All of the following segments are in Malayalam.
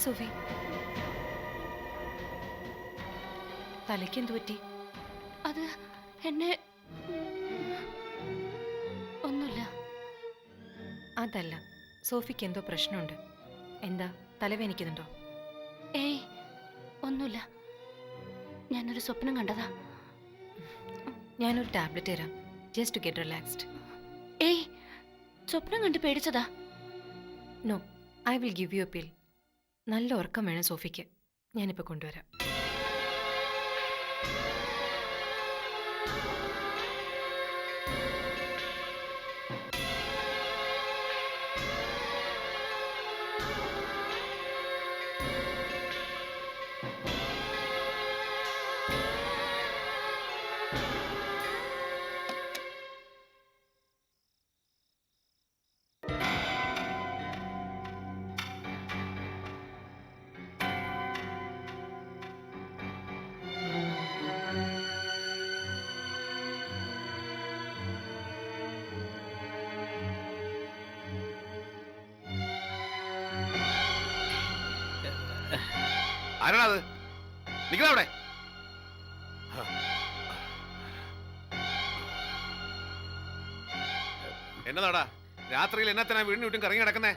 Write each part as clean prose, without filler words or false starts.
സോഫി? തലയ്ക്ക് എന്തു പറ്റി? അത് എന്നെ ഒന്നുമില്ല. അതല്ല, സോഫിക്ക് എന്തോ പ്രശ്നമുണ്ട്. എന്താ, തലവേനിക്കുന്നുണ്ടോ? ഏയ് ഒന്നുമില്ല. ഞാനൊരു സ്വപ്നം കണ്ടതാ. ഞാനൊരു ടാബ്ലറ്റ് തരാം, ജസ്റ്റ് ടു ഗെറ്റ് റിലാക്സ്ഡ്. ഏയ് സ്വപ്നം കണ്ട് പേടിച്ചതാ. No, I will give you a pill. നല്ല ഉറക്കം വേണം സോഫിക്ക്. ഞാനിപ്പോൾ കൊണ്ടുവരാം. ആരാണത്? നിൽക്കണവിടെ. എന്നതാടാ രാത്രിയിൽ എന്നത്തിനാ വീടിന് ചുറ്റും കറങ്ങി കിടക്കുന്നേ?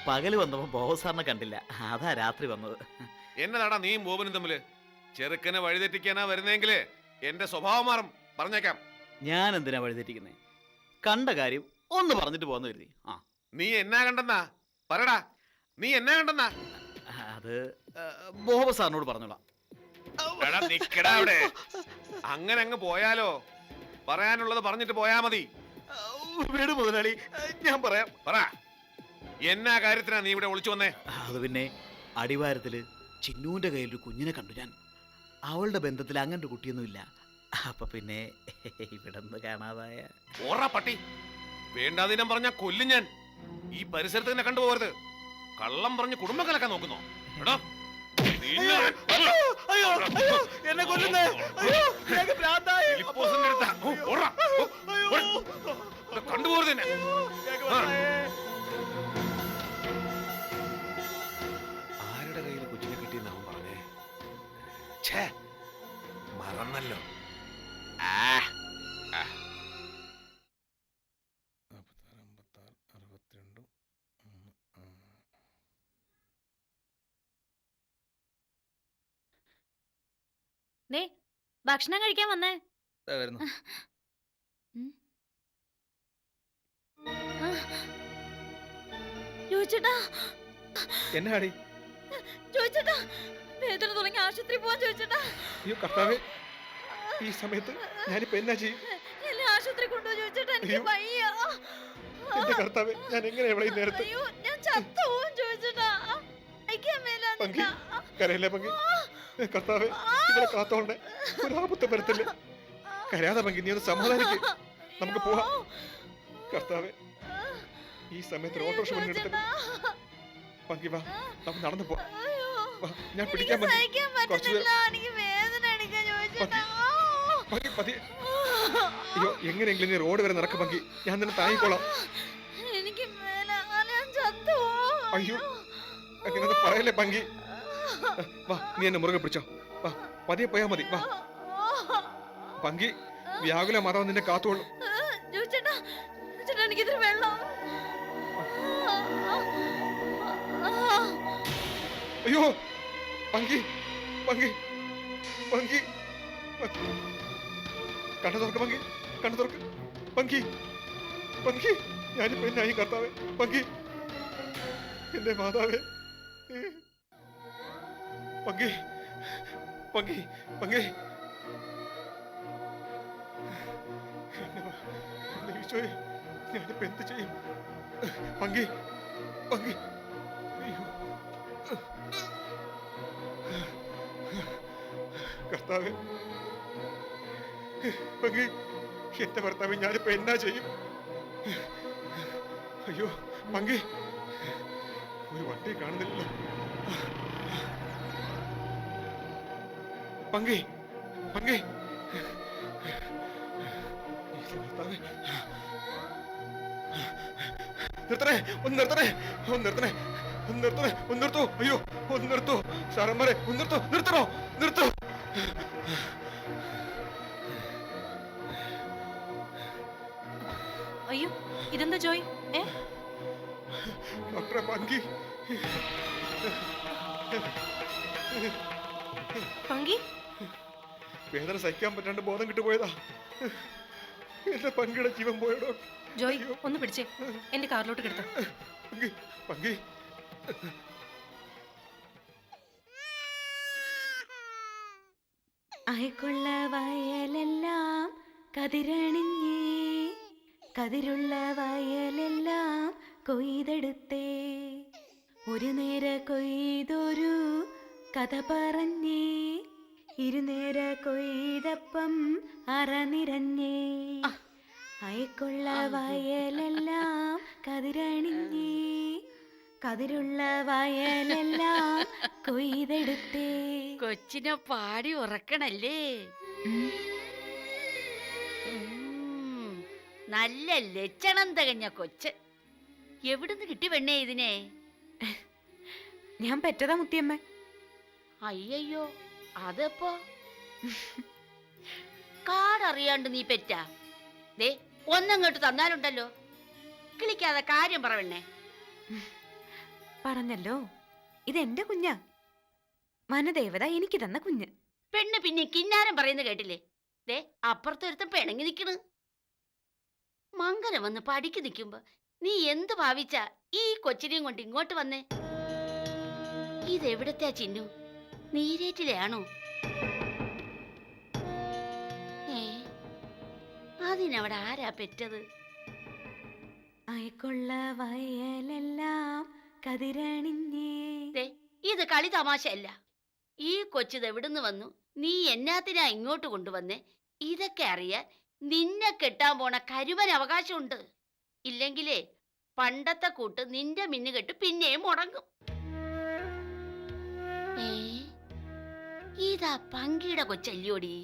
പകല് വന്നപ്പോ ബോബ സാറിനെ കണ്ടില്ല, അതാ രാത്രി വന്നത്. എന്നതാടാ നീയും ബോബനും തമ്മില്? ചെറുക്കനെ വഴിതെറ്റിക്കാനാ വരുന്നെങ്കില് എന്റെ സ്വഭാവം മാറും, പറഞ്ഞേക്കാം. ഞാൻ എന്തിനാ വഴിതെറ്റിക്കുന്നേ? കണ്ട കാര്യം ഒന്ന് പറഞ്ഞിട്ട് പോന്ന് കരുതി. നീ എന്നാ കണ്ടെന്നാ പറടാ, നീ എന്നാ കണ്ടെന്നാ? അത് ബോബ സാറിനോട് പറഞ്ഞോളാം. അവിടെ അങ്ങനെ അങ്ങ് പോയാലോ? പറയാനുള്ളത് പറഞ്ഞിട്ട് പോയാ മതി. വീട് മുതലാളി, ഞാൻ പറയാം. പറ, എന്നാ കാര്യത്തിനാ നീ ഇവിടെ വിളിച്ചു വന്നേ? അത് പിന്നെ അടിവാരത്തില് ചിന്നൂന്റെ കയ്യിൽ ഒരു കുഞ്ഞിനെ കണ്ടു ഞാൻ. അവളുടെ ബന്ധത്തിൽ അങ്ങനെ ഒരു കുട്ടിയൊന്നുമില്ല. അപ്പൊ പിന്നെ ഇവിടെ നിന്ന് കാണാതായ. ഓറാ പട്ടി, വേണ്ടാതിനം പറഞ്ഞ കൊല്ലും ഞാൻ. ഈ പരിസരത്ത് തന്നെ കണ്ടുപോകരുത്. കള്ളം പറഞ്ഞ് കുടുംബം കലക്കാൻ നോക്കുന്നോ? എടോ എന്നെ കൊല്ലുന്നേ! കണ്ടുപോകരുത് തന്നെ. ആരുടെ കയ്യിൽ കുഞ്ഞിനെ കിട്ടിയെന്ന് അവൻ പറഞ്ഞേ? മറന്നല്ലോ. ഭക്ഷണം കഴിക്കാൻ വന്നേ. എന്നാടി ചോദിച്ചേട്ടാ, വേദന തുടങ്ങി ആശുപത്രി പോവാൻ ചോദിച്ചേട്ടാ. അയ്യോ കർത്താവേ, ഈ സമയത്ത് ഞാനിപ്പോ എന്നാ ചെയ്യും? എന്നെ ആശുപത്രി കൊണ്ടുപോ ചോദിച്ചേട്ടാ, എനിക്ക് വയ്യ. എന്റെ കർത്താവേ, ഞാൻ എങ്ങനെ എവിടെ ഈ നേരത്തെ? അയ്യോ, ഞാൻ ചത്തുപോവും ചോദിച്ചേട്ടാ. പങ്കി കരയല്ലേ പങ്കി? കർത്താവേ, ഇവിടെ കാത്തോണ്ടേ, ഒരു ആപത്ത് വരത്തില്ലേ. കരയാതെ പങ്കി, നീ ഒന്ന് സമാധാനിക്ക്. നമുക്ക് പോവാം. കർത്താവേ, ഈ സമയത്ത് ഓട്ടോറിക്ഷ മുന്നെടുത്തിട്ട് പങ്കി വാ, നമുക്ക് നടന്നു പോവാം. ഞാൻ പിടിക്കാൻ പതി. അയ്യോ, എങ്ങനെയെങ്കിലും നീ റോഡ് വരെ നടക്കും പങ്കി, ഞാൻ നിന്നെ താങ്ങിക്കോളാം. അയ്യോ, അങ്ങനെ പറയല്ലേ പങ്കി. വാ, നീ എന്നെ മുറുകെ പിടിച്ചോ. വാ, പതിയെ പോയാ മതി. വാ പങ്കി, വ്യാകുല മാറാൻ നിന്നെ കാത്തോളൂ. അയ്യോ പങ്കി, പങ്കി, പങ്കി, കണ്ണു തുറക്ക് പങ്കി, കണ്ണു തുറക്ക് പങ്കി. പങ്കി, ഞാനിപ്പോ എന്നായി കർത്താവേ? പങ്കി, എന്റെ മാതാവേ. പങ്കി, പങ്കി, പങ്കി, ഈശോയെ, ഞാനിപ്പോ എന്ത് ചെയ്യും? പങ്കി, പങ്കി, കർത്താവേ, പങ്കി, എന്റെ ഭർത്താവേ, ഞാനിപ്പോ എന്നാ ചെയ്യും? അയ്യോ പങ്കി, ഒരു വണ്ടി കാണുന്നില്ലല്ലോ. പങ്കി, പങ്കി, നിർത്തണേ, ഒന്ന് നിർത്തണേ, ഒന്ന് നിർത്തണേ. നിർത്തണേ, ഒന്ന് നിർത്തോ, അയ്യോ ഒന്ന് നിർത്തോ സാറന്മാരെ, ഒന്ന് നിർത്തോ, നിർത്തണോ, നിർത്തോ. അയ്യോ ഇതെന്താ ജോയ്? ഡോക്ടറെ പങ്കി, പങ്കി വേദന സഹിക്കാൻ പറ്റാണ്ട് ബോധം കിട്ടുപോയതാ. എന്റെ പങ്കിയുടെ ജീവൻ പോയടോ. ജോയ് ഒന്ന് പിടിച്ചേ, എന്റെ കാറിലോട്ട് കിടത്ത. പങ്കി, പങ്കി. അയക്കുള്ള വയലെല്ലാം കതിരണിഞ്ഞേ, കതിരുള്ള വയലെല്ലാം കൊയ്തെടുത്തേ, ഒരു നേര കൊയ്തൊരു കഥ പറഞ്ഞേ, ഇരുനേര കൊയ്തപ്പം അറനിറഞ്ഞേ, അയക്കുള്ള വയലെല്ലാം കതിരണിഞ്ഞേ, കതിരുള്ള വയലെല്ലാം കൊയ്തെടുത്തേ. കൊച്ചിനെ പാടി ഉറക്കണല്ലേ? നല്ല ലക്ഷണം തികഞ്ഞ കൊച്ച്. എവിടുന്ന് കിട്ടി പെണ്ണേ ഇതിനെ? ഞാൻ പെറ്റതാ മുത്തിയമ്മ. അയ്യോ, അതെപ്പോ? കാടറിയാണ്ട് നീ പെറ്റാ? ദേ ഒന്നങ്ങോട്ട് തന്നാലുണ്ടല്ലോ. കിളിക്കാതെ കാര്യം പറ പെണ്ണേ. പറഞ്ഞല്ലോ, ഇതെന്റെ കുഞ്ഞാ. വനദേവത എനിക്ക് തന്ന കുഞ്ഞ്. പെണ്ണ് പിന്നെ കിന്നാരം പറയുന്നത് കേട്ടില്ലേ? ദേ അപ്പുറത്തൊരുത്തൻ പിണങ്ങി നിക്കണ്. മംഗലം വന്ന് പഠിക്ക് നിൽക്കുമ്പോ നീ എന്ത് ഭാവിച്ചാ ഈ കൊച്ചിനെയും കൊണ്ട് ഇങ്ങോട്ട് വന്നേ? ഇതെവിടത്തെയാ ചിന്നു? നീരേറ്റിലെയാണോ? അതിനവിടെ ആരാ പെറ്റത്? അയക്കുള്ള വയലെല്ലാം കതിരണിഞ്ഞേ. ദേ ഇത് കളി തമാശയല്ല. ഈ കൊച്ചിത് എവിടുന്ന് വന്നു? നീ എന്നാത്തിനാ ഇങ്ങോട്ട് കൊണ്ടുവന്നേ? ഇതൊക്കെ അറിയാൻ നിന്നെ കെട്ടാൻ പോണ കരുവന് അവകാശമുണ്ട്. ഇല്ലെങ്കിലേ പണ്ടത്തെ കൂട്ട് നിന്റെ മിന്നുകെട്ട് പിന്നെയും മുടങ്ങും. ഇതാ പങ്കിയുടെ കൊച്ചല്ലോടി.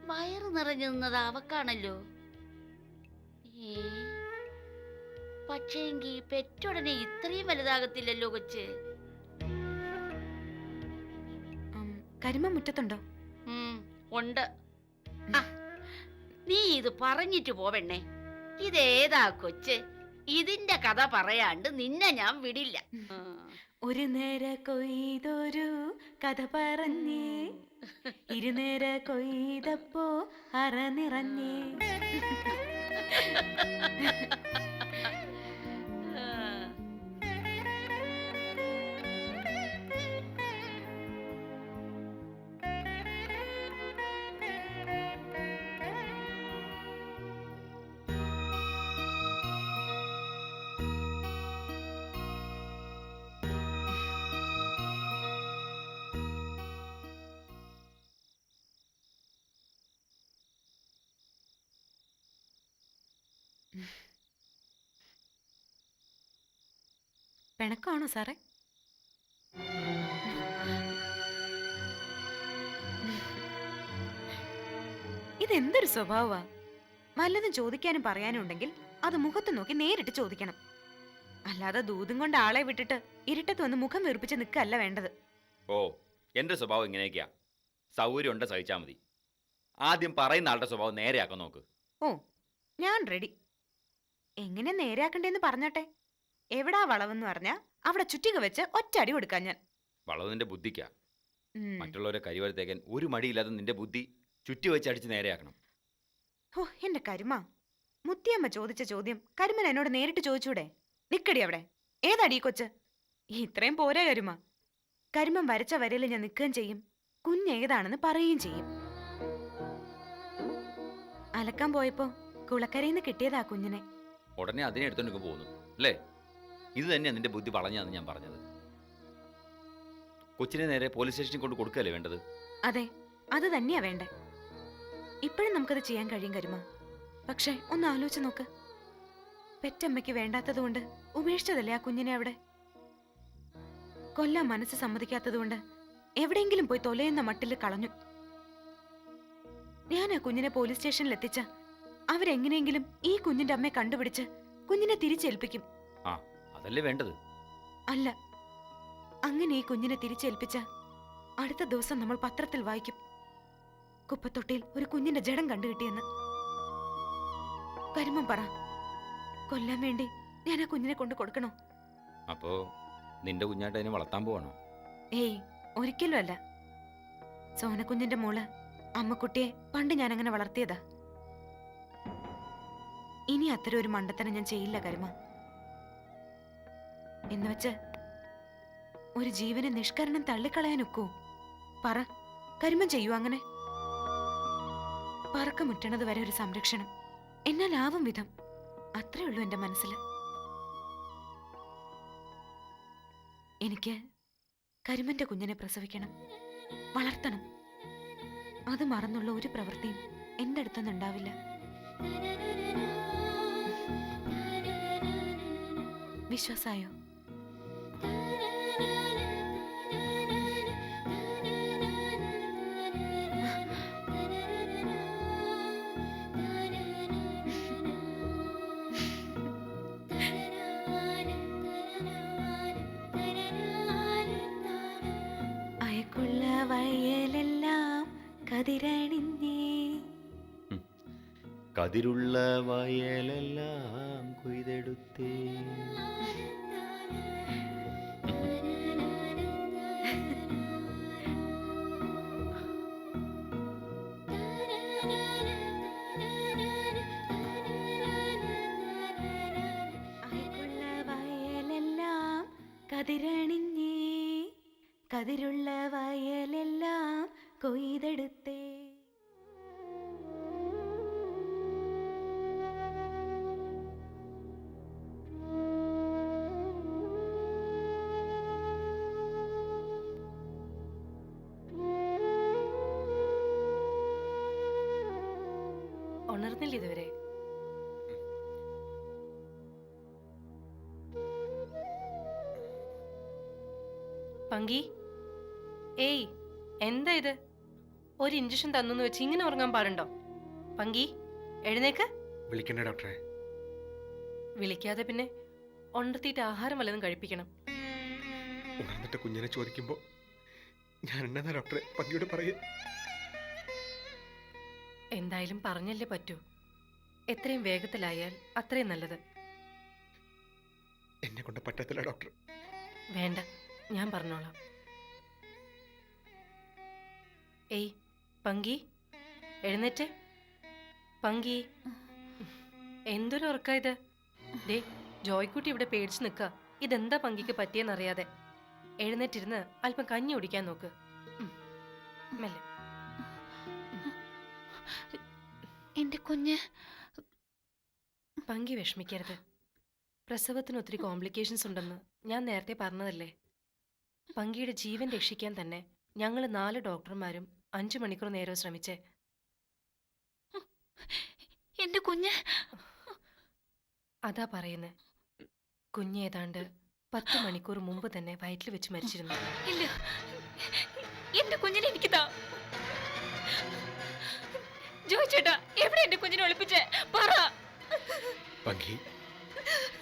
വയറ് നിറഞ്ഞു നിന്നത് അവക്കാണല്ലോ. പക്ഷേങ്കി പെറ്റുടനെ ഇത്രയും വലുതാകത്തില്ലല്ലോ കൊച്ച്. കരിമ മുറ്റത്തുണ്ടോ? ഉണ്ട്. നീ ഇത് പറഞ്ഞിട്ട് പോവെണ്ണേ. ഇതേതാ കൊച്ച്? ഇതിന്റെ കഥ പറയാണ്ട് നിന്നെ ഞാൻ വിടില്ല. ഒരു നേര കൊയ്തൊരു കഥ പറഞ്ഞേ, ഇരുനേര കൊയ്തപ്പോ അറനിറഞ്ഞേ. പിണക്കാണോ സാറേ? ഇതെന്തൊരു സ്വഭാവമാ? വല്ലതും ചോദിക്കാനും പറയാനും ഉണ്ടെങ്കിൽ അത് മുഖത്ത് നോക്കി നേരിട്ട് ചോദിക്കണം. അല്ലാതെ ദൂതും കൊണ്ട് ആളെ വിട്ടിട്ട് ഇരുട്ടത്ത് വന്ന് മുഖം വീർപ്പിച്ച് നിൽക്കല്ല വേണ്ടത്. ഓ, എൻ്റെ സ്വഭാവം ഇങ്ങനെയൊക്കെയാ. സൗകര്യം ഉണ്ട്, സഹിച്ചാൽ മതി. ആദ്യം പറയുന്ന ആളുടെ സ്വഭാവം നേരെയാക്കാൻ നോക്ക്. ഓ, ഞാൻ റെഡി. എങ്ങനെ നേരെയാക്കണ്ടേന്ന് പറഞ്ഞോട്ടെ. എവിടാ വളവെന്ന് പറഞ്ഞാ അവിടെ ചുറ്റിക വെച്ച് ഒറ്റടി കൊടുക്കാൻ ഞാൻ. വളവ് നിന്റെ ബുദ്ധിക്കാ. മറ്റുള്ളവരെ കരിവരത്തേക്കാൻ ഒരു മടിയില്ലാതെ നിന്റെ ബുദ്ധി ചുറ്റി വെച്ച് അടിച്ച് നേരെയാക്കണം. ഓ എന്റെ കരുമ, മുത്തിയമ്മ ചോദിച്ച ചോദ്യം കരുമൻ എന്നോട് നേരിട്ട് ചോദിച്ചൂടെ? നിക്കടി അവിടെ. ഏതാടി ഈ കൊച്ച്? ഇത്രയും പോരെ കരുമ. കരുമൻ വരച്ച വരയിൽ ഞാൻ നിൽക്കുകയും ചെയ്യും, കുഞ്ഞേതാണെന്ന് പറയുകയും ചെയ്യും. അലക്കാൻ പോയപ്പോ കുളക്കരയിന്ന് കിട്ടിയതാ കുഞ്ഞിനെ. ഉടനെ അതിനെ എടുത്തോണ്ട് പോകുന്നു അല്ലേ? ഇത് തന്നെയാണ് നിന്റെ ബുദ്ധി വളഞ്ഞാന്ന് ഞാൻ പറഞ്ഞത്. കൊച്ചിനെ നേരെ പോലീസ് സ്റ്റേഷനിൽ കൊണ്ട് കൊടുക്കല്ലേ വേണ്ടത്? അതെ, അത് തന്നെയാ വേണ്ടേ. ഇപ്പോഴും നമുക്കത് ചെയ്യാൻ കഴിയും കരുമ. പക്ഷെ ഒന്ന് ആലോചിച്ച് നോക്ക്. പെറ്റമ്മയ്ക്ക് വേണ്ടാത്തത് കൊണ്ട് ഉപേക്ഷിച്ചതല്ലേ ആ കുഞ്ഞിനെ അവിടെ? കൊല്ലാൻ മനസ്സ് സമ്മതിക്കാത്തത് കൊണ്ട് എവിടെയെങ്കിലും പോയി തൊലയുന്ന മട്ടിൽ കളഞ്ഞു. ഞാൻ ആ കുഞ്ഞിനെ പോലീസ് സ്റ്റേഷനിൽ എത്തിച്ച അവരെങ്ങനെയെങ്കിലും ഈ കുഞ്ഞിന്റെ അമ്മയെ കണ്ടുപിടിച്ച് കുഞ്ഞിനെ തിരിച്ചേൽപ്പിക്കും. അതല്ലേ വേണ്ടത്. അല്ല, അങ്ങനെ ഈ കുഞ്ഞിനെ തിരിച്ചേൽപ്പിച്ച അടുത്ത ദിവസം നമ്മൾ പത്രത്തിൽ വായിക്കും, കുപ്പത്തൊട്ടിയിൽ ഒരു കുഞ്ഞിന്റെ ജഡം കണ്ടുകിട്ടിയെന്ന്. കരിമം പറ, കൊല്ലാൻ വേണ്ടി ഞാൻ ആ കുഞ്ഞിനെ കൊണ്ട് കൊടുക്കണോ? അപ്പോ നിന്റെ കുഞ്ഞായിട്ട് അതിനെ വളർത്താൻ പോവാണോ? ഏയ്, ഒരിക്കലും അല്ല. സോനക്കുഞ്ഞിന്റെ മോള് അമ്മക്കുട്ടിയെ പണ്ട് ഞാൻ അങ്ങനെ വളർത്തിയതാ. ഇനി അത്തരം ഒരു മണ്ടത്തരം ഞാൻ ചെയ്യില്ല കരിമ. എന്നുവെച്ച് ഒരു ജീവനെ നിഷ്കരണം തള്ളിക്കളയാൻ ഒക്കൂ? പറ, കരിമം ചെയ്യൂ അങ്ങനെ? പറക്കമുറ്റണത് വരെ ഒരു സംരക്ഷണം, എന്നാൽ ആവും വിധം, അത്രേ ഉള്ളൂ എന്റെ മനസ്സിൽ. എനിക്ക് കരിമന്റെ കുഞ്ഞിനെ പ്രസവിക്കണം, വളർത്തണം. അത് മറന്നുള്ള ഒരു പ്രവൃത്തിയും എന്റെ അടുത്തൊന്നും ഉണ്ടാവില്ല. വിശ്വാസായോ? അയക്കുള്ള വയലെല്ലാം കതിരണിഞ്ഞേ, കതിരുള്ള വയലെല്ലാം കൊയ്തെടുത്തേ. അയക്കുള്ള വയലെല്ലാം കതിരണിഞ്ഞേ, കതിരുള്ള വയലെല്ലാം കൊയ്തെടുത്തേ. ഉണർന്നില്ല ഇതുവരെ? പങ്കി, ഏയ്, എന്താ ഇത്? ഒരു ഇഞ്ചക്ഷൻ തന്നു വെച്ച് ഇങ്ങനെ ഉറങ്ങാൻ പാടുണ്ടോ? പങ്കി, എഴുന്നേക്ക്. വിളിക്കണ്ടേ ഡോക്ടറെ? വിളിക്കാതെ പിന്നെ ഉണർത്തിയിട്ട് ആഹാരം വല്ലതും കഴിപ്പിക്കണം. ഉണർന്നിട്ട് കുഞ്ഞിനെ ചോദിക്കുമ്പോ ഞാൻ എന്നാ ഡോക്ടറെ പങ്കിയോട് പറയേ? എന്തായാലും പറഞ്ഞല്ലേ പറ്റൂ. എത്രയും വേഗത്തിലായാൽ അത്രയും നല്ലത്. എന്നെ കൊണ്ട് പറ്റത്തില്ല ഡോക്ടർ. വേണ്ട, ഞാൻ പറഞ്ഞോളാം. ഏയ് പങ്കി, എഴുന്നേറ്റ്. പങ്കി, എന്തൊരു ഉറക്ക ഇത്? ദേ, ജോയ്ക്കുട്ടി ഇവിടെ പേടിച്ച് നിൽക്ക. ഇതെന്താ പങ്കിക്ക് പറ്റിയെന്നറിയാതെ. എഴുന്നേറ്റിരുന്ന് അല്പം കഞ്ഞി കുടിക്കാൻ നോക്ക്. മെല്ലെ. എന്റെ കുഞ്ഞ്. പങ്കി വിഷമിക്കരുത്. പ്രസവത്തിന് ഒത്തിരി കോംപ്ലിക്കേഷൻസ് ഉണ്ടെന്ന് ഞാൻ നേരത്തെ പറഞ്ഞതല്ലേ. പങ്കിയുടെ ജീവൻ രക്ഷിക്കാൻ തന്നെ ഞങ്ങൾ 4 ഡോക്ടർമാരും 5 മണിക്കൂർ നേരം ശ്രമിച്ചേ. എന്റെ കുഞ്ഞ്. അതാ പറയുന്നേ, കുഞ്ഞ് ഏതാണ്ട് 10 മണിക്കൂർ മുമ്പ് തന്നെ വയറ്റിൽ വെച്ച് മരിച്ചിരുന്നു. ഇല്ല, എന്റെ കുഞ്ഞിനെ എനിക്ക് താ. ജോയ് ചേട്ടാ, എവിടെ എന്റെ കുഞ്ഞിനെ ഒളിപ്പിച്ചേ? പറ. പങ്കി,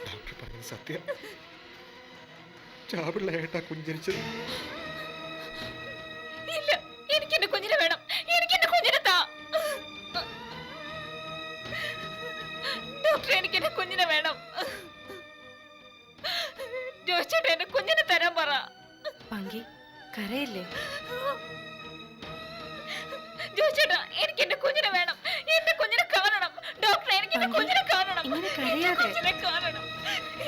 ഡോക്ടർ പറഞ്ഞത് സത്യം. ചാപിള്ളയായിട്ടാ കുഞ്ഞ് ജനിച്ചത്. ഇല്ല, എനിക്ക് എന്റെ കുഞ്ഞിനെ വേണം. എനിക്ക് എന്റെ കുഞ്ഞിനെ താ. ഡോക്ടർ, എനിക്ക് എന്റെ കുഞ്ഞിനെ വേണം. ജോയ് ചേട്ടാ, എന്റെ കുഞ്ഞിനെ തരാൻ പറ. പങ്കി, കരയില്ലേ? ജോയ് ചേട്ടാ, എനിക്ക് എന്റെ കുഞ്ഞിനെ വേണം. എന്റെ കുഞ്ഞിനെ കാണണം. ഡോക്ടർ, എനിക്ക് എന്റെ കുഞ്ഞിനെ കാണണം. ഇങ്ങനെ എന്റെ കരയാതെ. കുഞ്ഞിനെ കാണണം.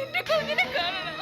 എന്റെ കുഞ്ഞിനെ കാണണം.